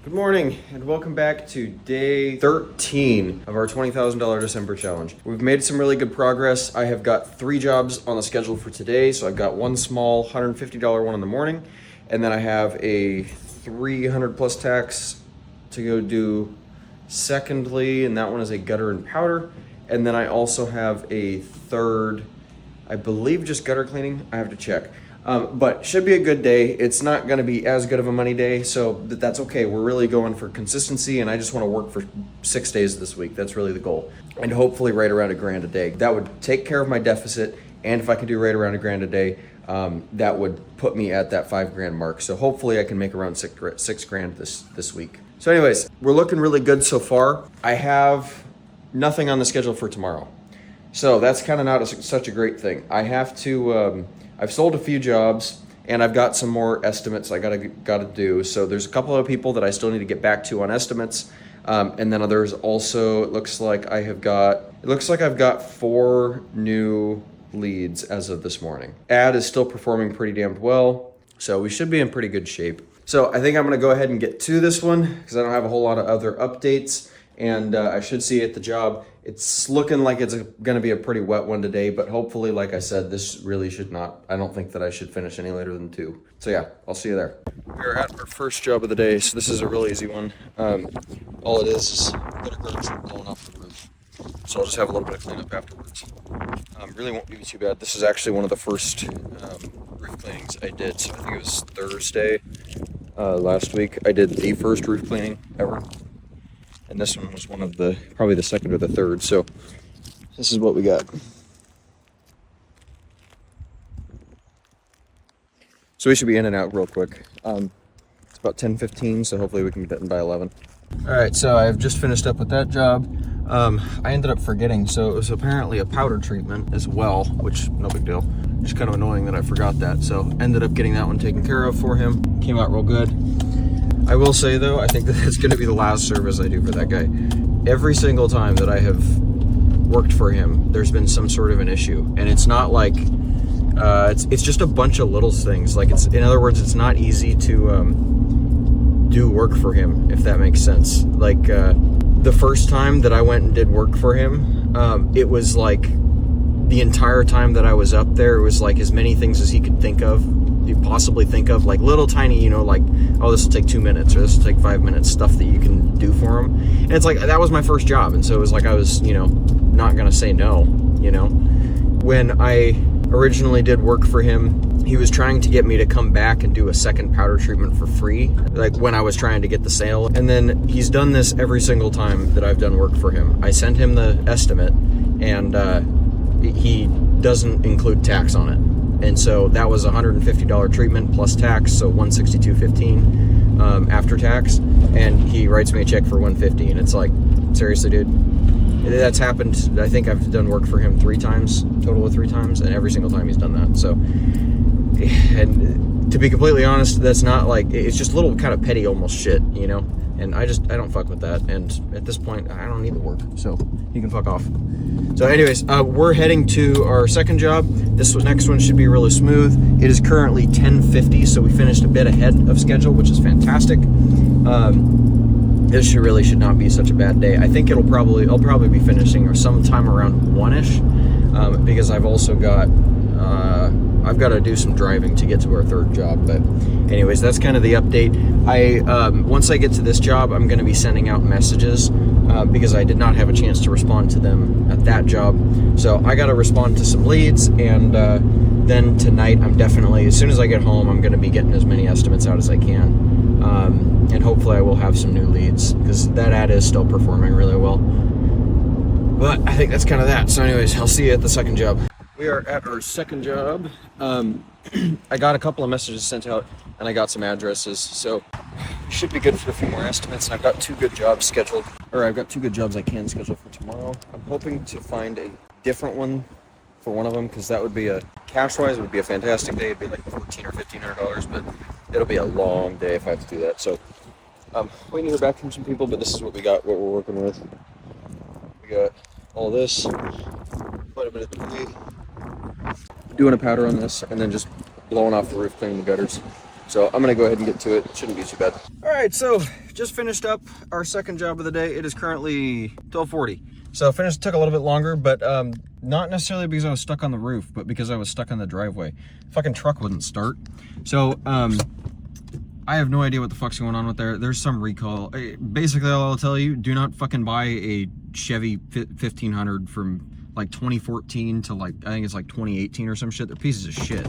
Good morning and welcome back to day 13 of our $20,000 December challenge. We've made some really good progress. I have got 3 jobs on the schedule for today. So I've got one small $150 one in the morning, and then I have a 300 plus tax to go do secondly, and that one is a gutter and powder. And then I also have a third, I believe just gutter cleaning. I have to check. But should be a good day. It's not going to be as good of a money day, so that's okay. We're really going for consistency, and I just want to work for 6 days this week. That's really the goal. And hopefully right around $1,000 a day. That would take care of my deficit, and if I can do right around $1,000 a day, that would put me at that $5,000 mark. So hopefully I can make around $6,000 this week. So anyways, we're looking really good so far. I have nothing on the schedule for tomorrow. So that's kind of not such a great thing. I have to... I've sold a few jobs, and I've got some more estimates I gotta do. So there's a couple of people that I still need to get back to on estimates, and then there's also, it looks like I've got 4 new leads as of this morning. Ad is still performing pretty damn well, so we should be in pretty good shape. So I think I'm gonna go ahead and get to this one because I don't have a whole lot of other updates, and I should see you at the job. It's looking like it's going to be a pretty wet one today, but hopefully, like I said, this really should not, I don't think that I should finish any later than 2. So yeah, I'll see you there. We're at our first job of the day, so this is a really easy one. All it is gutter guards blowing off the roof. So I'll just have a little bit of cleanup afterwards. Really won't be too bad. This is actually one of the first roof cleanings I did, so I think it was Thursday last week. I did the first roof cleaning ever. And this one was one of probably the second or the third. So this is what we got. So we should be in and out real quick. It's about 10:15, so hopefully we can get that in by 11. All right, so I've just finished up with that job. I ended up forgetting, so it was apparently a powder treatment as well, which no big deal. Just kind of annoying that I forgot that. So ended up getting that one taken care of for him. Came out real good. I will say though, I think that it's going to be the last service I do for that guy. Every single time that I have worked for him, there's been some sort of an issue, and it's not like it's just a bunch of little things. Like in other words, it's not easy to do work for him, if that makes sense. Like the first time that I went and did work for him, it was like the entire time that I was up there, it was like as many things as he could possibly think of, like little tiny, like, oh, this will take 2 minutes or this will take 5 minutes, stuff that you can do for him. And it's like, that was my first job, and so it was like I was, not gonna say no. When I originally did work for him, he was trying to get me to come back and do a second powder treatment for free, like when I was trying to get the sale. And then he's done this every single time that I've done work for him. I sent him the estimate, and he doesn't include tax on it. And so that was a $150 treatment plus tax, so $162.15 after tax. And he writes me a check for $150, and it's like, seriously, dude? That's happened. I think I've done work for him 3 times, total of 3 times, and every single time he's done that. So, and to be completely honest, that's not like, it's just little kind of petty almost shit, And I don't fuck with that. And at this point, I don't need the work, so he can fuck off. So anyways, we're heading to our second job. This next one should be really smooth. It is currently 10:50, so we finished a bit ahead of schedule, which is fantastic. This really should not be such a bad day. I think I'll probably be finishing sometime around 1-ish, because I've also got I've got to do some driving to get to our third job. But anyways, that's kind of the update. Once I get to this job, I'm going to be sending out messages because I did not have a chance to respond to them at that job. So I got to respond to some leads, and then tonight I'm definitely, as soon as I get home, I'm going to be getting as many estimates out as I can. And hopefully I will have some new leads because that ad is still performing really well. But I think that's kind of that. So anyways, I'll see you at the second job. We are at our second job. I got a couple of messages sent out, and I got some addresses, so should be good for a few more estimates. And I've got 2 good jobs scheduled, or I've got 2 good jobs I can schedule for tomorrow. I'm hoping to find a different one for one of them, because that would be cash-wise, it would be a fantastic day. It'd be like $1,400 or $1,500, but it'll be a long day if I have to do that. So waiting to hear back from some people, but this is what we got, what we're working with. We got all this, quite a bit of debris, doing a powder on this, and then just blowing off the roof, cleaning the gutters. So I'm gonna go ahead and get to it. It shouldn't be too bad. All right, so just finished up our second job of the day. It is currently 12:40. So took a little bit longer, but not necessarily because I was stuck on the roof, but because I was stuck on the driveway. Fucking truck wouldn't start. So I have no idea what the fuck's going on with there. There's some recall. Basically, all I'll tell you, do not fucking buy a Chevy 1500 from like 2014 to like, I think it's like 2018 or some shit. They're pieces of shit.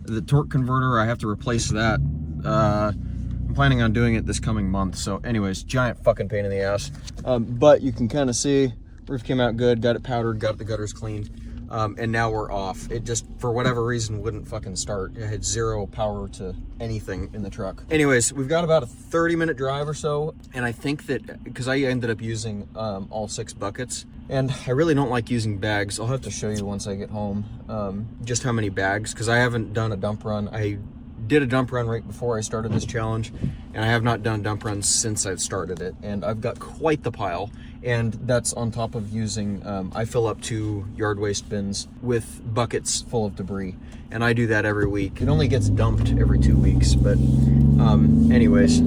The torque converter, I have to replace that. I'm planning on doing it this coming month. So anyways, giant fucking pain in the ass. But you can kind of see, roof came out good, got it powdered, got the gutters cleaned. And now we're off. It just, for whatever reason, wouldn't fucking start. It had zero power to anything in the truck. Anyways, we've got about a 30-minute drive or so, and I think that, because I ended up using all 6 buckets, and I really don't like using bags. I'll have to show you once I get home just how many bags, because I haven't done a dump run. I did a dump run right before I started this challenge, and I have not done dump runs since I've started it, and I've got quite the pile. And that's on top of using, I fill up 2 yard waste bins with buckets full of debris. And I do that every week. It only gets dumped every 2 weeks, but anyways.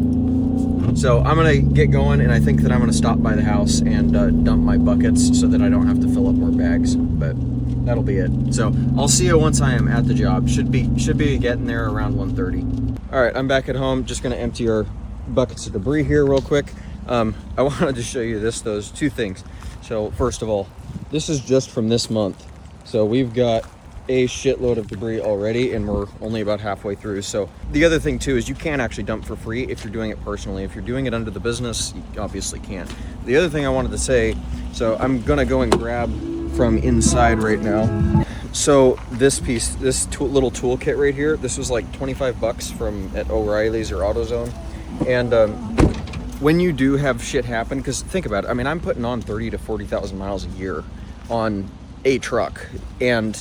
So I'm gonna get going, and I think that I'm gonna stop by the house and dump my buckets so that I don't have to fill up more bags, but that'll be it. So I'll see you once I am at the job. Should be getting there around 1:30. All right, I'm back at home. Just gonna empty our buckets of debris here real quick. I wanted to show you those 2 things. So first of all, this is just from this month. So we've got a shitload of debris already, and we're only about halfway through. So the other thing too is you can't actually dump for free if you're doing it personally. If you're doing it under the business, you obviously can't. The other thing I wanted to say, so I'm gonna go and grab from inside right now. So this piece, little toolkit right here, this was like 25 bucks at O'Reilly's or AutoZone. And when you do have shit happen, because think about it, I mean, I'm putting on 30 to 40,000 miles a year on a truck, and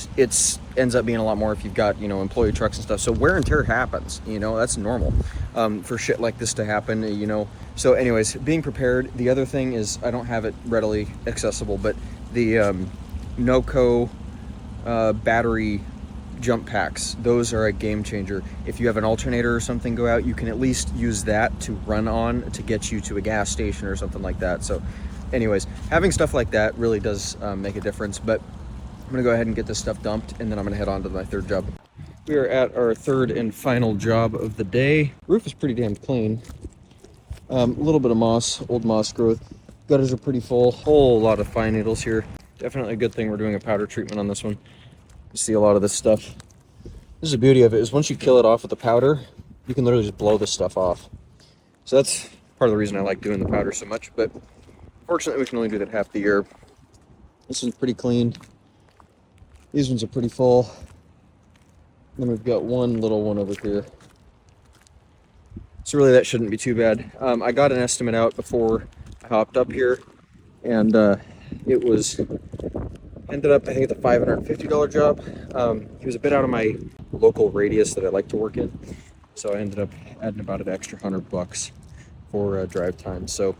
ends up being a lot more if you've got, employee trucks and stuff. So wear and tear happens, that's normal for shit like this to happen, So anyways, being prepared. The other thing is, I don't have it readily accessible, but the Noco battery jump packs, those are a game changer. If you have an alternator or something go out, you can at least use that to run on to get you to a gas station or something like that. So anyways, having stuff like that really does make a difference. But I'm gonna go ahead and get this stuff dumped, and then I'm gonna head on to my 3rd job. We are at our 3rd and final job of the day. Roof is pretty damn clean. A little bit of moss, old moss growth. Gutters are pretty full. Whole lot of fine needles here. Definitely a good thing we're doing a powder treatment on this one. You see a lot of this stuff. This is the beauty of it, is once you kill it off with the powder, you can literally just blow this stuff off. So that's part of the reason I like doing the powder so much, but fortunately we can only do that half the year. This one's pretty clean. These ones are pretty full. Then we've got one little one over here. So really that shouldn't be too bad. I got an estimate out before I hopped up here, and it was ended up, I think it's a $550 job. It was a bit out of my local radius that I like to work in, so I ended up adding about an extra $100 for drive time. So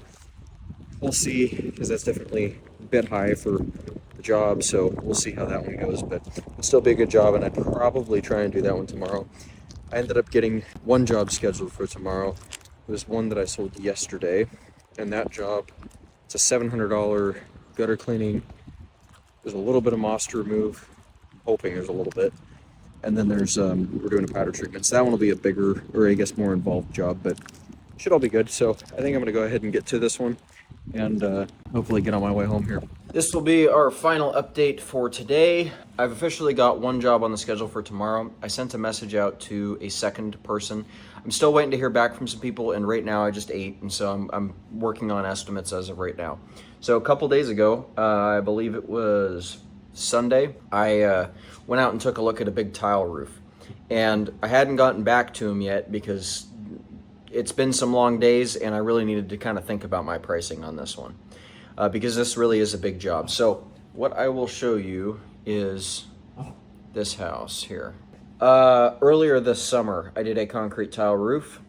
we'll see, because that's definitely a bit high for the job, so we'll see how that one goes, but it'll still be a good job, and I'd probably try and do that one tomorrow. I ended up getting one job scheduled for tomorrow. It was one that I sold yesterday, and that job, it's a $700 gutter cleaning. There's a little bit of moss to remove, hoping there's a little bit, and then there's we're doing a powder treatment, so that one will be a bigger, or I guess more involved job, but should all be good. So I think I'm gonna go ahead and get to this one, and hopefully get on my way home here. This will be our final update for today. I've officially got one job on the schedule for tomorrow. I sent a message out to a second person. I'm still waiting to hear back from some people, and right now I just ate, and so I'm working on estimates as of right now. So a couple days ago, I believe it was Sunday, I went out and took a look at a big tile roof, and I hadn't gotten back to him yet because it's been some long days, and I really needed to kind of think about my pricing on this one, because this really is a big job. So what I will show you is this house here. Earlier this summer, I did a concrete tile roof,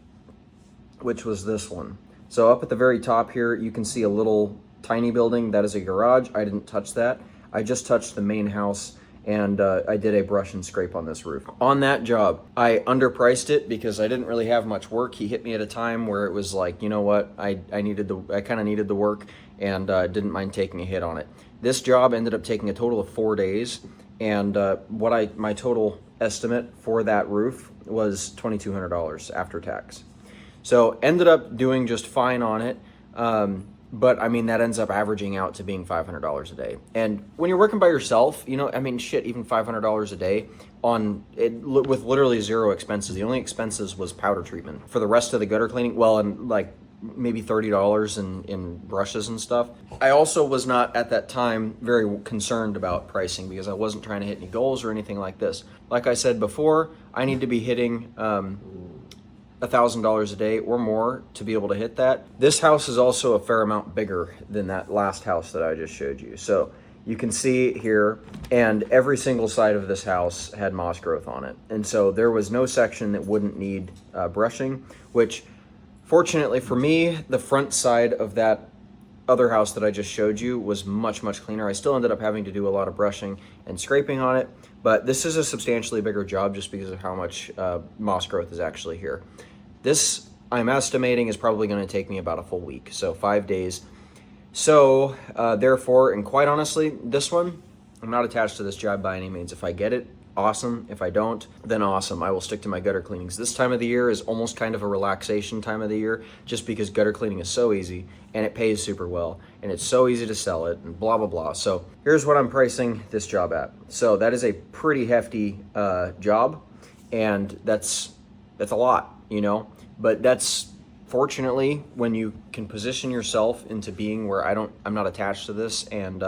which was this one. So up at the very top here, you can see a little tiny building. That is a garage. I didn't touch that. I just touched the main house and I did a brush and scrape on this roof. On that job, I underpriced it because I didn't really have much work. He hit me at a time where it was like, you know what, I kind of needed the work, and didn't mind taking a hit on it. This job ended up taking a total of 4 days, and my total estimate for that roof was $2,200 after tax. So ended up doing just fine on it. But I mean, that ends up averaging out to being $500 a day. And when you're working by yourself, you know, I mean, shit, even $500 a day on it with literally zero expenses. The only expenses was powder treatment. For the rest of the gutter cleaning, well, and like maybe $30 in brushes and stuff. I also was not at that time very concerned about pricing because I wasn't trying to hit any goals or anything like this. Like I said before, I need to be hitting $1,000 a day or more to be able to hit that. This house is also a fair amount bigger than that last house that I just showed you. So you can see here, and every single side of this house had moss growth on it. And so there was no section that wouldn't need brushing, which fortunately for me, the front side of that other house that I just showed you was much, much cleaner. I still ended up having to do a lot of brushing and scraping on it, but this is a substantially bigger job just because of how much moss growth is actually here. This, I'm estimating, is probably going to take me about a full week, so 5 days. So therefore, and quite honestly, this one, I'm not attached to this job by any means. If I get it, awesome. If I don't, then awesome. I will stick to my gutter cleanings. This time of the year is almost kind of a relaxation time of the year, just because gutter cleaning is so easy and it pays super well and it's so easy to sell it and blah, blah, blah. So here's what I'm pricing this job at. So that is a pretty hefty job, and that's a lot, you know, but that's fortunately when you can position yourself into being where I'm not attached to this, and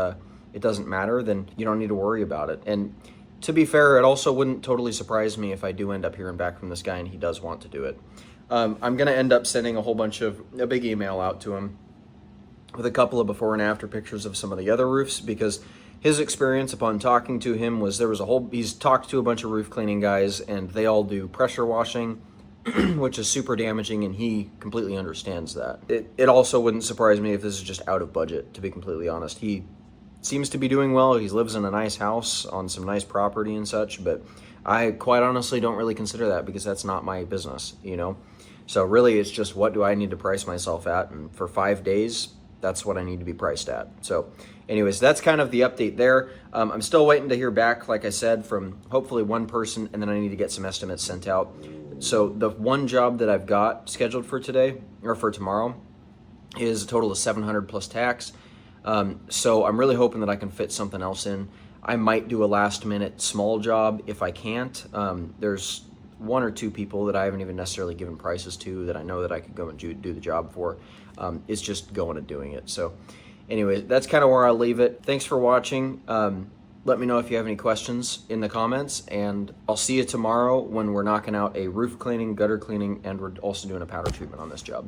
it doesn't matter, then you don't need to worry about it. And to be fair, it also wouldn't totally surprise me if I do end up hearing back from this guy and he does want to do it. I'm going to end up sending a big email out to him with a couple of before and after pictures of some of the other roofs, because his experience upon talking to him was he's talked to a bunch of roof cleaning guys and they all do pressure washing, which is super damaging, and he completely understands that. It also wouldn't surprise me if this is just out of budget, to be completely honest. He seems to be doing well. He lives in a nice house on some nice property and such, but I quite honestly don't really consider that because that's not my business, you know? So really it's just, what do I need to price myself at? And for 5 days, that's what I need to be priced at. So anyways, that's kind of the update there. I'm still waiting to hear back, like I said, from hopefully one person, and then I need to get some estimates sent out. So the one job that I've got scheduled for today, or for tomorrow, is a total of $700 plus tax. So I'm really hoping that I can fit something else in. I might do a last minute small job if I can't. There's 1 or 2 people that I haven't even necessarily given prices to that I know that I could go and do the job for. It's just going and doing it. So anyways, that's kind of where I'll leave it. Thanks for watching. Let me know if you have any questions in the comments, and I'll see you tomorrow when we're knocking out a roof cleaning, gutter cleaning, and we're also doing a powder treatment on this job.